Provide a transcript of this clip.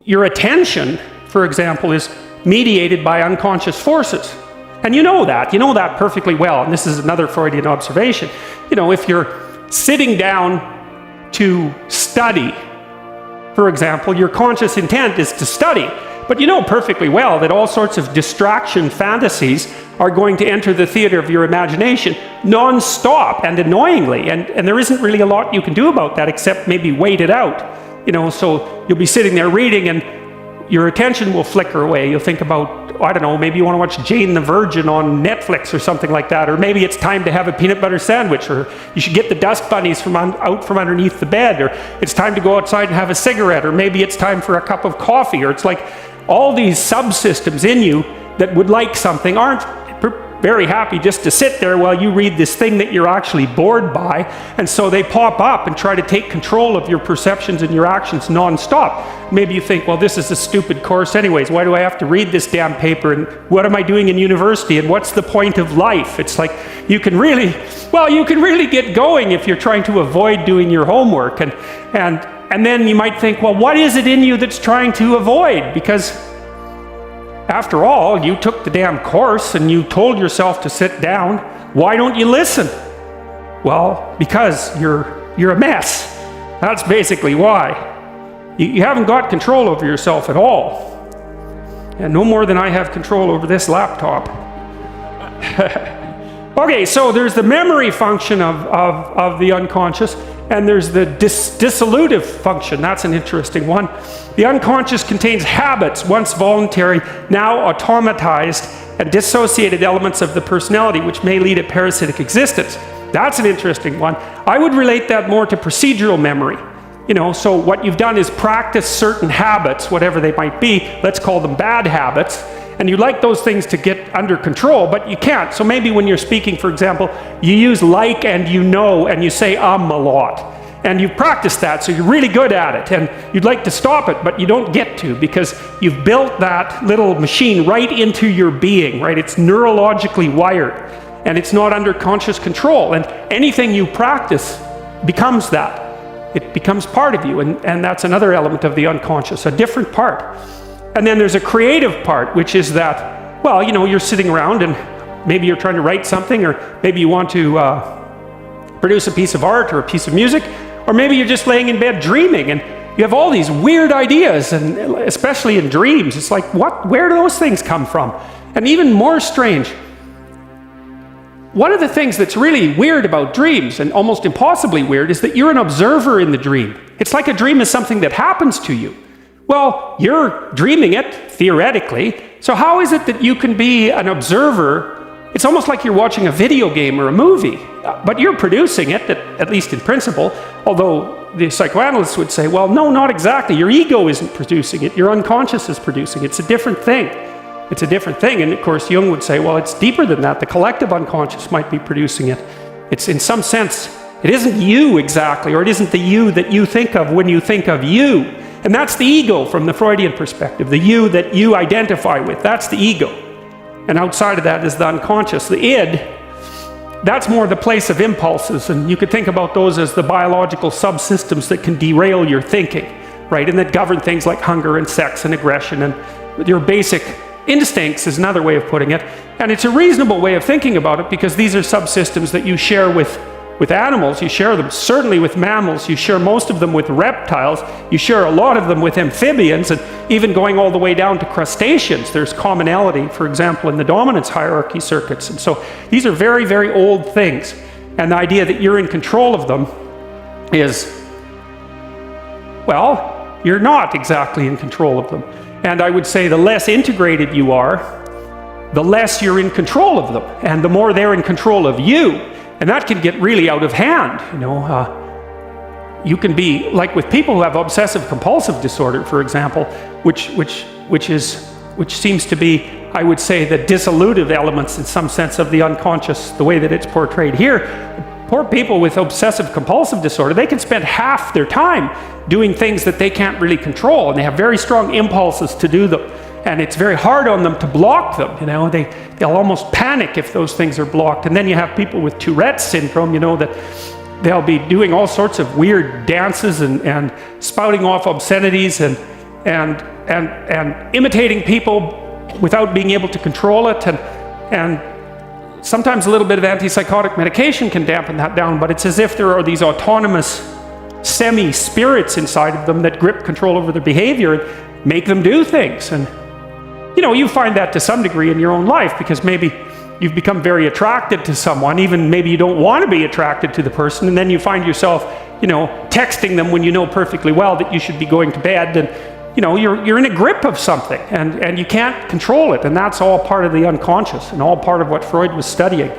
your attention, for example, is mediated by unconscious forces. And you know that perfectly well. And this is another Freudian observation. If you're sitting down to study, for example, your conscious intent is to study. But you know perfectly well that all sorts of distraction fantasies are going to enter the theater of your imagination non-stop and annoyingly. And there isn't really a lot you can do about that except maybe wait it out. So you'll be sitting there reading and your attention will flicker away. You'll think about, I don't know, maybe you want to watch Jane the Virgin on Netflix or something like that. Or maybe it's time to have a peanut butter sandwich. Or you should get the dust bunnies out from underneath the bed. Or it's time to go outside and have a cigarette. Or maybe it's time for a cup of coffee. Or it's like all these subsystems in you that would like something aren't very happy just to sit there while you read this thing that you're actually bored by. And so they pop up and try to take control of your perceptions and your actions non-stop. Maybe you think, well, this is a stupid course anyways. Why do I have to read this damn paper? And what am I doing in university? And what's the point of life? It's like you can really get going if you're trying to avoid doing your homework. And then you might think, well, what is it in you that's trying to avoid? Because after all, you took the damn course and you told yourself to sit down. Why don't you listen? Well, because you're a mess. That's basically why. You haven't got control over yourself at all. And no more than I have control over this laptop. Okay, so there's the memory function of the unconscious, and there's the dissolutive function. That's an interesting one. The unconscious contains habits, once voluntary, now automatized, and dissociated elements of the personality, which may lead a parasitic existence. That's an interesting one. I would relate that more to procedural memory. So what you've done is practice certain habits, whatever they might be. Let's call them bad habits. And you like those things to get under control, but you can't. So maybe when you're speaking, for example, you use like and and you say a lot. And you've practiced that, so you're really good at it. And you'd like to stop it, but you don't get to because you've built that little machine right into your being, right? It's neurologically wired, and it's not under conscious control. And anything you practice becomes that. It becomes part of you, and that's another element of the unconscious, a different part. And then there's a creative part, which is that, well, you're sitting around and maybe you're trying to write something, or maybe you want to produce a piece of art or a piece of music, or maybe you're just laying in bed dreaming and you have all these weird ideas, and especially in dreams, it's like, where do those things come from? And even more strange, one of the things that's really weird about dreams, and almost impossibly weird, is that you're an observer in the dream. It's like a dream is something that happens to you. Well, you're dreaming it, theoretically, so how is it that you can be an observer? It's almost like you're watching a video game or a movie, but you're producing it, at least in principle, although the psychoanalysts would say, well, no, not exactly. Your ego isn't producing it, your unconscious is producing it. It's a different thing. It's a different thing, and of course Jung would say, well, it's deeper than that. The collective unconscious might be producing it. It's in some sense, it isn't you exactly, or it isn't the you that you think of when you think of you. And that's the ego from the Freudian perspective, the you that you identify with, that's the ego. And outside of that is the unconscious, the id. That's more the place of impulses, and you could think about those as the biological subsystems that can derail your thinking, right? And that govern things like hunger and sex and aggression, and your basic instincts is another way of putting it. And it's a reasonable way of thinking about it because these are subsystems that you share with animals. You share them certainly with mammals. You share most of them with reptiles. You share a lot of them with amphibians, and even going all the way down to crustaceans. There's commonality, for example, in the dominance hierarchy circuits. And so these are very, very old things. And the idea that you're in control of them is, well, you're not exactly in control of them. And I would say the less integrated you are, the less you're in control of them, and the more they're in control of you. And that can get really out of hand, You can be, like with people who have obsessive compulsive disorder, for example, which seems to be, I would say, the dissolutive elements in some sense of the unconscious, the way that it's portrayed here. Poor people with obsessive compulsive disorder, they can spend half their time doing things that they can't really control, and they have very strong impulses to do them. And it's very hard on them to block them, They'll almost panic if those things are blocked. And then you have people with Tourette's syndrome, that they'll be doing all sorts of weird dances and spouting off obscenities and and imitating people without being able to control it, and sometimes a little bit of antipsychotic medication can dampen that down, but it's as if there are these autonomous semi-spirits inside of them that grip control over their behavior and make them do things. And you find that to some degree in your own life, because maybe you've become very attracted to someone, even maybe you don't want to be attracted to the person, and then you find yourself texting them when you know perfectly well that you should be going to bed, and you're in a grip of something, and you can't control it, and that's all part of the unconscious and all part of what Freud was studying.